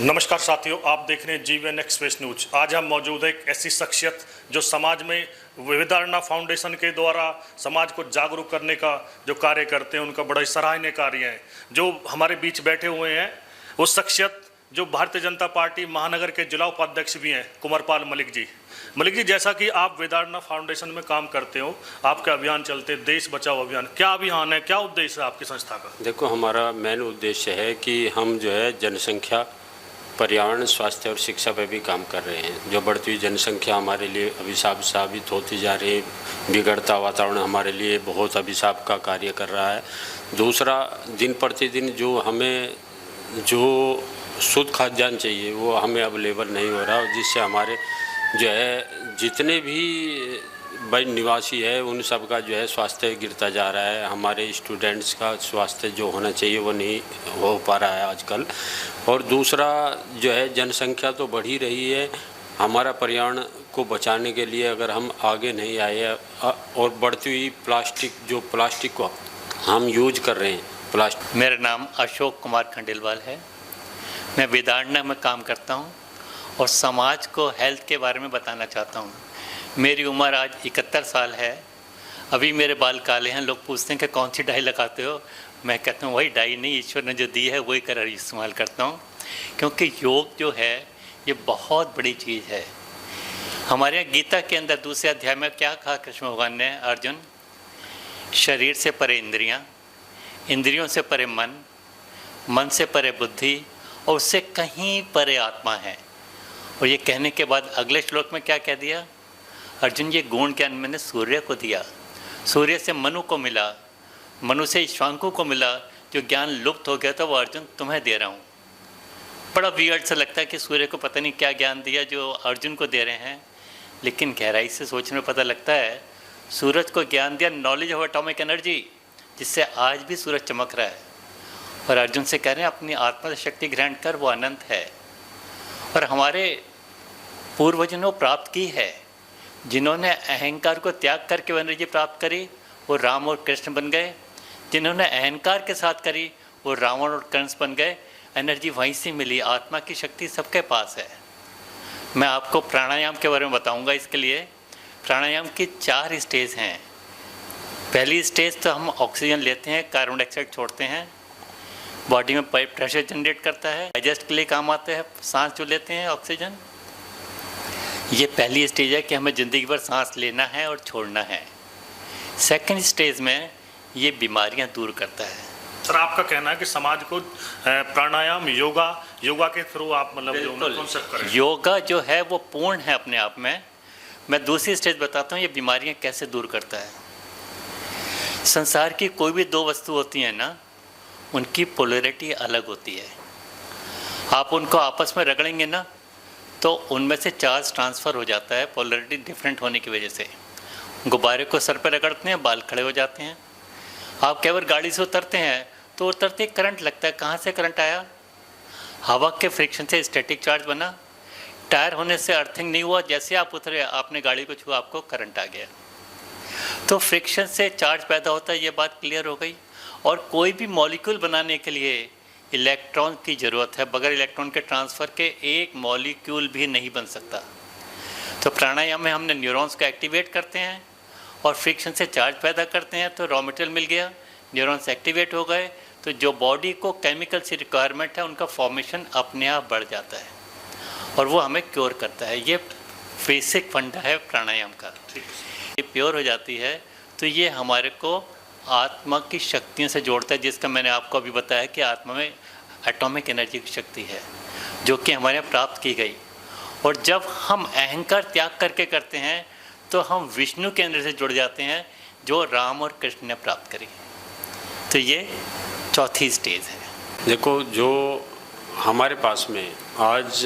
नमस्कार साथियों, आप देख रहे हैं जीवन एक्सप्रेस न्यूज। आज हम मौजूद है एक ऐसी शख्सियत जो समाज में विवेदारणा फाउंडेशन के द्वारा समाज को जागरूक करने का जो कार्य करते हैं, उनका बड़ा सराहनीय कार्य है। जो हमारे बीच बैठे हुए हैं वो शख्सियत जो भारतीय जनता पार्टी महानगर के जिला उपाध्यक्ष भी हैं, कुंवरपाल मलिक जी। मलिक जी, जैसा कि आप वेदारणा फाउंडेशन में काम करते हो, आपका अभियान चलते देश बचाओ अभियान, क्या अभियान है, क्या उद्देश्य है आपकी संस्था का? देखो, हमारा मेन उद्देश्य है कि हम जो है जनसंख्या, पर्यावरण, स्वास्थ्य और शिक्षा पर भी काम कर रहे हैं। जो बढ़ती हुई जनसंख्या हमारे लिए अभिशाप साबित होती जा रही है, बिगड़ता वातावरण हमारे लिए बहुत अभिशाप का कार्य कर रहा है। दूसरा, दिन प्रतिदिन जो हमें जो शुद्ध खाद्यान्न चाहिए वो हमें अवेलेबल नहीं हो रहा, जिससे हमारे जो है जितने भी भाई निवासी है उन सब का जो है स्वास्थ्य गिरता जा रहा है। हमारे स्टूडेंट्स का स्वास्थ्य जो होना चाहिए वो नहीं हो पा रहा है आजकल। और दूसरा जो है जनसंख्या तो बढ़ ही रही है। हमारा पर्यावरण को बचाने के लिए अगर हम आगे नहीं आए और बढ़ती हुई प्लास्टिक को हम यूज कर रहे हैं प्लास्टिक। मेरा नाम अशोक कुमार खंडेलवाल है। मैं वेदारणा में काम करता हूं और समाज को हेल्थ के बारे में बताना चाहता हूं। मेरी उम्र आज 71 साल है। अभी मेरे बाल काले हैं। लोग पूछते हैं कि कौन सी डाई लगाते हो। मैं कहता हूँ वही डाई नहीं, ईश्वर ने जो दी है वही कर इस्तेमाल करता हूँ। क्योंकि योग जो है ये बहुत बड़ी चीज़ है। हमारे यहाँ गीता के अंदर दूसरे अध्याय में क्या कहा कृष्ण भगवान ने? अर्जुन, शरीर से परे इंद्रियाँ, इंद्रियों से परे मन, मन से परे बुद्धि और उससे कहीं परे आत्मा है। और ये कहने के बाद अगले श्लोक में क्या कह दिया? अर्जुन, ये गुण ज्ञान मैंने सूर्य को दिया, सूर्य से मनु को मिला, मनु से ईश्वांकु को मिला। जो ज्ञान लुप्त हो गया था वो अर्जुन तुम्हें दे रहा हूँ। बड़ा वियर्ड सा लगता है कि सूर्य को पता नहीं क्या ज्ञान दिया जो अर्जुन को दे रहे हैं, लेकिन गहराई से सोचने में पता लगता है सूरज को ज्ञान दिया नॉलेज ऑफ एटॉमिक एनर्जी, जिससे आज भी सूरज चमक रहा है। और अर्जुन से कह रहे हैं अपनी आत्मा शक्ति ग्रहण कर, वो अनंत है। और हमारे पूर्वजों ने प्राप्त की है। जिन्होंने अहंकार को त्याग करके वो एनर्जी प्राप्त करी वो राम और कृष्ण बन गए। जिन्होंने अहंकार के साथ करी वो रावण और कंस बन गए। एनर्जी वहीं से मिली। आत्मा की शक्ति सबके पास है। मैं आपको प्राणायाम के बारे में बताऊंगा। इसके लिए प्राणायाम की 4 स्टेज हैं। पहली स्टेज तो हम ऑक्सीजन लेते हैं, कार्बन डाइऑक्साइड छोड़ते हैं, बॉडी में प्रेशर जनरेट करता है, डाइजेस्ट के लिए काम आता है। सांस जो लेते हैं ऑक्सीजन, ये पहली स्टेज है कि हमें ज़िंदगी भर सांस लेना है और छोड़ना है। सेकंड स्टेज में ये बीमारियां दूर करता है। सर, आपका कहना है कि समाज को प्राणायाम, योगा के थ्रू आप मतलब कॉन्सेप्ट करें। योगा जो है वो पूर्ण है अपने आप में। मैं दूसरी स्टेज बताता हूँ ये बीमारियां कैसे दूर करता है। संसार की कोई भी 2 वस्तु होती हैं ना, उनकी पोलैरिटी अलग होती है। आप उनको आपस में रगड़ेंगे ना तो उनमें से चार्ज ट्रांसफ़र हो जाता है, पोलैरिटी डिफरेंट होने की वजह से। गुब्बारे को सर पर रगड़ते हैं, बाल खड़े हो जाते हैं। आप केवल गाड़ी से उतरते हैं तो उतरते करंट लगता है। कहाँ से करंट आया? हवा के फ्रिक्शन से स्टैटिक चार्ज बना। टायर होने से अर्थिंग नहीं हुआ, जैसे आप उतरे आपने गाड़ी को छुआ, आपको करंट आ गया। तो फ्रिक्शन से चार्ज पैदा होता है, ये बात क्लियर हो गई। और कोई भी मॉलिक्यूल बनाने के लिए इलेक्ट्रॉन की ज़रूरत है। बगैर इलेक्ट्रॉन के ट्रांसफ़र के एक मॉलिक्यूल भी नहीं बन सकता। तो प्राणायाम में हमने न्यूरॉन्स को एक्टिवेट करते हैं और फ्रिक्शन से चार्ज पैदा करते हैं, तो रॉ मटेरियल मिल गया, न्यूरॉन्स एक्टिवेट हो गए, तो जो बॉडी को केमिकल से रिक्वायरमेंट है उनका फॉर्मेशन अपने आप बढ़ जाता है और वो हमें क्योर करता है। ये बेसिक फंडा है प्राणायाम का। ये प्योर हो जाती है तो ये हमारे को आत्मा की शक्तियों से जोड़ता है, जिसका मैंने आपको अभी बताया कि आत्मा में एटॉमिक एनर्जी की शक्ति है जो कि हमारे यहाँ प्राप्त की गई। और जब हम अहंकार त्याग करके करते हैं तो हम विष्णु के अंदर से जुड़ जाते हैं जो राम और कृष्ण ने प्राप्त करी। तो ये चौथी स्टेज है। देखो, जो हमारे पास में आज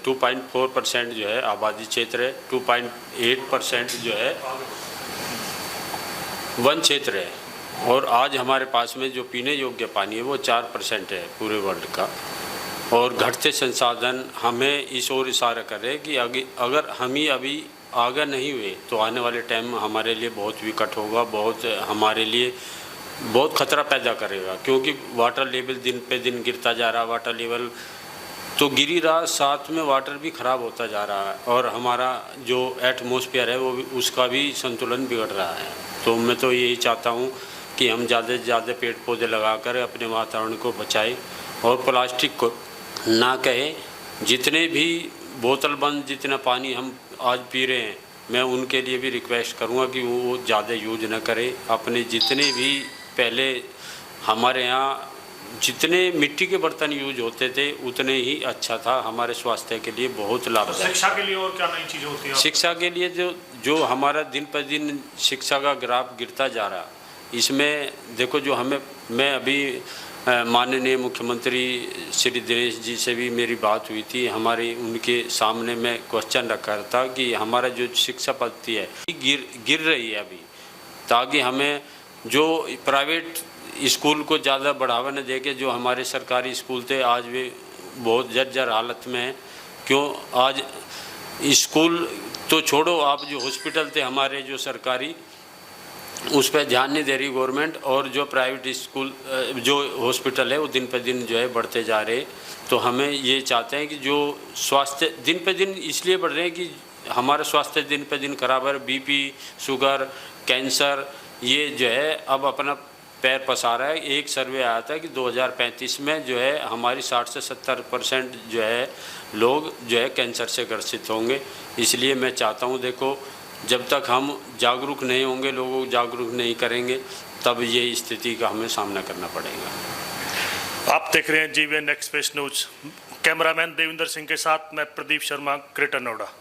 2.4% जो है आबादी क्षेत्र है, 2.8% जो है वन क्षेत्र है। और आज हमारे पास में जो पीने योग्य पानी है वो 4% है पूरे वर्ल्ड का। और घटते संसाधन हमें इस ओर इशारा कर रहे हैं कि अगर हम ही अभी आगे नहीं हुए तो आने वाले टाइम हमारे लिए बहुत विकट होगा, बहुत हमारे लिए बहुत खतरा पैदा करेगा। क्योंकि वाटर लेवल दिन पे दिन गिरता जा रहा, वाटर लेवल तो गिरिराज साथ में वाटर भी ख़राब होता जा रहा है और हमारा जो एटमॉस्फेयर है वो भी, उसका भी संतुलन बिगड़ रहा है। तो मैं तो यही चाहता हूँ कि हम ज़्यादा से ज़्यादा पेड़ पौधे लगाकर अपने वातावरण को बचाएं और प्लास्टिक को ना कहे। जितने भी बोतल बंद जितना पानी हम आज पी रहे हैं, मैं उनके लिए भी रिक्वेस्ट करूँगा कि वो ज़्यादा यूज न करें। अपने जितने भी पहले हमारे यहाँ जितने मिट्टी के बर्तन यूज होते थे उतने ही अच्छा था, हमारे स्वास्थ्य के लिए बहुत लाभदायक। शिक्षा के लिए और क्या नई चीज़ होती है? शिक्षा के लिए जो हमारा दिन पर दिन शिक्षा का ग्राफ गिरता जा रहा, इसमें देखो जो मैं अभी माननीय मुख्यमंत्री श्री दिनेश जी से भी मेरी बात हुई थी। हमारी उनके सामने मैं क्वेश्चन रखा था कि हमारा जो शिक्षा पद्धति है गिर रही है अभी, ताकि हमें जो प्राइवेट स्कूल को ज़्यादा बढ़ावा न देके जो हमारे सरकारी स्कूल थे आज भी बहुत जर्जर हालत में है। क्यों? आज स्कूल तो छोड़ो, आप जो हॉस्पिटल थे हमारे जो सरकारी, उस पर ध्यान नहीं दे रही गवर्नमेंट, और जो प्राइवेट स्कूल जो हॉस्पिटल है वो दिन पर दिन जो है बढ़ते जा रहे। तो हमें ये चाहते हैं कि जो स्वास्थ्य दिन पर दिन इसलिए बढ़ रहे हैं कि हमारा स्वास्थ्य दिन पर दिन खराब है। बीपी, शुगर, कैंसर ये जो है अब अपना पैर पसारा है। एक सर्वे आया था कि 2035 में जो है हमारी 60 से 70% जो है लोग जो है कैंसर से ग्रसित होंगे। इसलिए मैं चाहता हूँ, देखो जब तक हम जागरूक नहीं होंगे, लोगों को जागरूक नहीं करेंगे, तब ये स्थिति का हमें सामना करना पड़ेगा। आप देख रहे हैं GVN express news. Cameraman Devinder Singh के साथ मैं प्रदीप शर्मा, ग्रेटर नोएडा।